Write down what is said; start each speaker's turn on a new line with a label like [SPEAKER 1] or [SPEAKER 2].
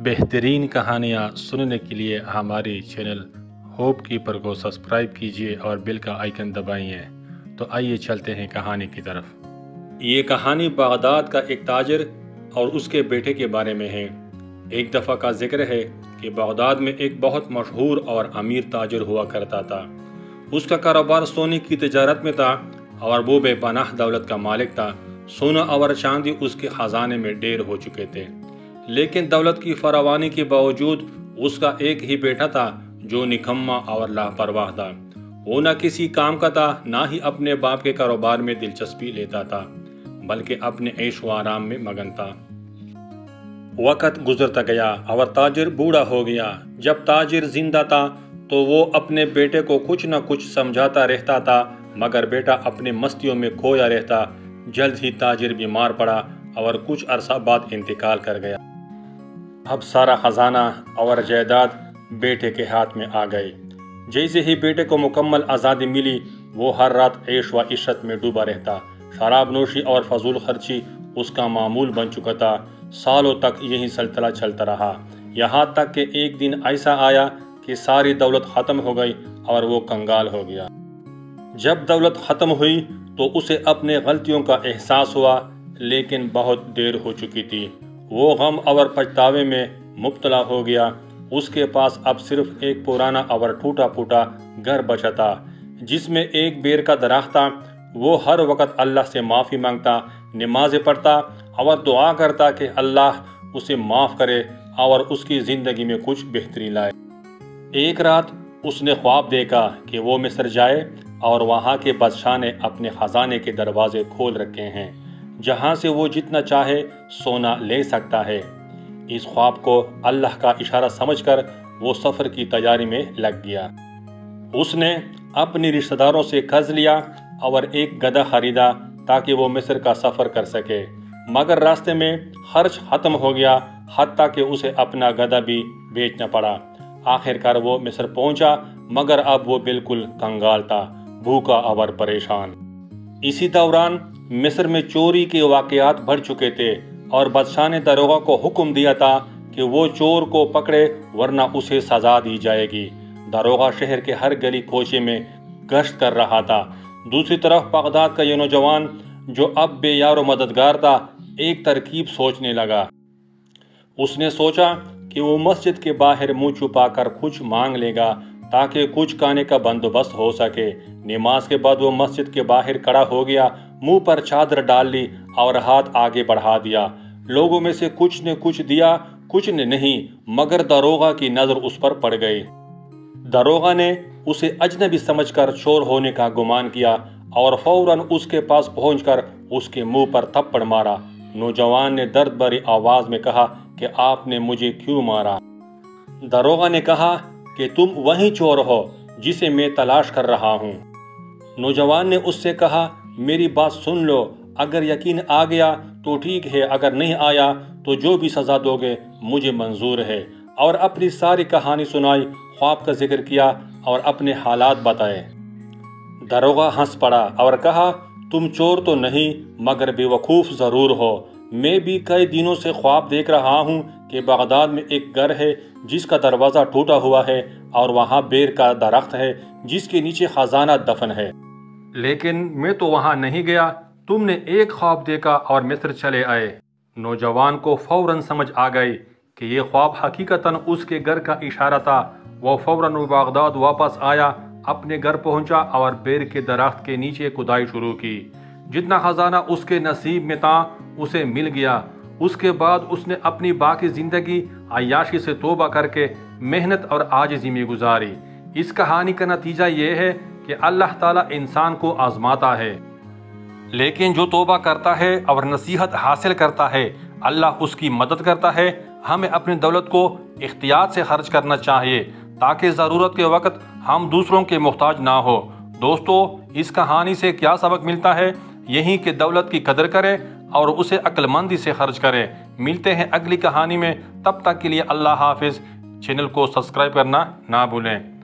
[SPEAKER 1] बेहतरीन कहानियाँ सुनने के लिए हमारे चैनल होप कीपर को सब्सक्राइब कीजिए और बेल का आइकन दबाइए। तो आइए चलते हैं कहानी की तरफ। ये कहानी बगदाद का एक ताजिर और उसके बेटे के बारे में है। एक दफ़ा का जिक्र है कि बगदाद में एक बहुत मशहूर और अमीर ताजिर हुआ करता था। उसका कारोबार सोने की तिजारत में था और वो बेपनाह दौलत का मालिक था। सोना और चांदी उसके खजाने में ढेर हो चुके थे, लेकिन दौलत की फरावानी के बावजूद उसका एक ही बेटा था जो निकम्मा और लापरवाह था। वो न किसी काम का था, ना ही अपने बाप के कारोबार में दिलचस्पी लेता था, बल्कि अपने ऐश व आराम में मगन था। वक़्त गुजरता गया और ताजिर बूढ़ा हो गया। जब ताजिर जिंदा था तो वो अपने बेटे को कुछ न कुछ समझाता रहता था, मगर बेटा अपने मस्तियों में खोया रहता। जल्द ही ताजिर बीमार पड़ा और कुछ अरसा बाद इंतकाल कर गया। अब सारा खजाना और जायदाद बेटे के हाथ में आ गई। जैसे ही बेटे को मुकम्मल आज़ादी मिली, वो हर रात ऐश व इशरत में डूबा रहता। शराब नोशी और फजूल खर्ची उसका मामूल बन चुका था। सालों तक यही सिलसिला चलता रहा, यहाँ तक कि एक दिन ऐसा आया कि सारी दौलत ख़त्म हो गई और वो कंगाल हो गया। जब दौलत ख़त्म हुई तो उसे अपने गलतियों का एहसास हुआ, लेकिन बहुत देर हो चुकी थी। वो गम और पछतावे में मुब्तला हो गया। उसके पास अब सिर्फ एक पुराना और टूटा फूटा घर बचा था, जिसमें एक बेर का दरख्त था। वो हर वक्त अल्लाह से माफ़ी मांगता, नमाज़ें पढ़ता और दुआ करता कि अल्लाह उसे माफ़ करे और उसकी ज़िंदगी में कुछ बेहतरी लाए। एक रात उसने ख्वाब देखा कि वो मिस्र जाए और वहाँ के बादशाह ने अपने ख़जाने के दरवाजे खोल रखे हैं, जहाँ से वो जितना चाहे सोना ले सकता है। इस ख्वाब को अल्लाह का इशारा समझकर वो सफ़र की तैयारी में लग गया। उसने अपने रिश्तेदारों से कर्ज लिया और एक गधा खरीदा ताकि वो मिस्र का सफ़र कर सके, मगर रास्ते में खर्च ख़त्म हो गया, हत्ता कि उसे अपना गधा भी बेचना पड़ा। आखिरकार वो मिस्र पहुंचा, मगर अब वो बिल्कुल कंगाल था, भूखा और परेशान। इसी दौरान मिस्र में चोरी के वाक़यात बढ़ चुके थे और बादशाह ने दरोगा को हुक्म दिया था कि वो चोर को पकड़े वरना उसे सजा दी जाएगी। दरोगा शहर के हर गली कोचे में गश्त कर रहा था। दूसरी तरफ बगदाद का ये नौजवान, जो अब बेयार व मददगार था, एक तरकीब सोचने लगा। उसने सोचा कि वो मस्जिद के बाहर मुंह छुपाकर कुछ मांग लेगा ताकि कुछ खाने का बंदोबस्त हो सके। नमाज के बाद वो मस्जिद के बाहर खड़ा हो गया, मुंह पर चादर डाल ली और हाथ आगे बढ़ा दिया। लोगों में से कुछ ने कुछ दिया, कुछ ने नहीं, मगर दरोगा की नजर उस पर पड़ गई। दरोगा ने उसे अजनबी समझकर चोर होने का गुमान किया और फौरन उसके पास पहुंचकर उसके मुंह पर थप्पड़ मारा। नौजवान ने दर्द भरी आवाज में कहा कि आपने मुझे क्यों मारा? दरोगा ने कहा कि तुम वही चोर हो जिसे मैं तलाश कर रहा हूँ। नौजवान ने उससे कहा, मेरी बात सुन लो, अगर यकीन आ गया तो ठीक है, अगर नहीं आया तो जो भी सज़ा दोगे मुझे मंजूर है। और अपनी सारी कहानी सुनाई, ख्वाब का जिक्र किया और अपने हालात बताए। दरोगा हंस पड़ा और कहा, तुम चोर तो नहीं मगर बेवकूफ़ ज़रूर हो। मैं भी कई दिनों से ख्वाब देख रहा हूँ कि बगदाद में एक घर है जिसका दरवाज़ा टूटा हुआ है और वहाँ बेर का दरख्त है जिसके नीचे खजाना दफन है, लेकिन मैं तो वहाँ नहीं गया। तुमने एक ख्वाब देखा और मिस्र चले आए। नौजवान को फौरन समझ आ गई कि ये ख्वाब हकीकतन उसके घर का इशारा था। वो फौरन बगदाद वापस आया, अपने घर पहुंचा और बेर के दरख्त के नीचे खुदाई शुरू की। जितना खजाना उसके नसीब में था उसे मिल गया। उसके बाद उसने अपनी बाकी ज़िंदगी अय्याशी से तौबा करके मेहनत और आजिज़ी में गुजारी। इस कहानी का नतीजा ये है कि अल्लाह ताला इंसान को आजमाता है, लेकिन जो तौबा करता है और नसीहत हासिल करता है, अल्लाह उसकी मदद करता है। हमें अपनी दौलत को इख्तियार से खर्च करना चाहिए ताकि ज़रूरत के वक्त हम दूसरों के मोहताज ना हो। दोस्तों, इस कहानी से क्या सबक मिलता है? यही कि दौलत की कदर करें और उसे अक्लमंदी से खर्च करें। मिलते हैं अगली कहानी में, तब तक के लिए अल्लाह हाफिज़। चैनल को सब्सक्राइब करना ना भूलें।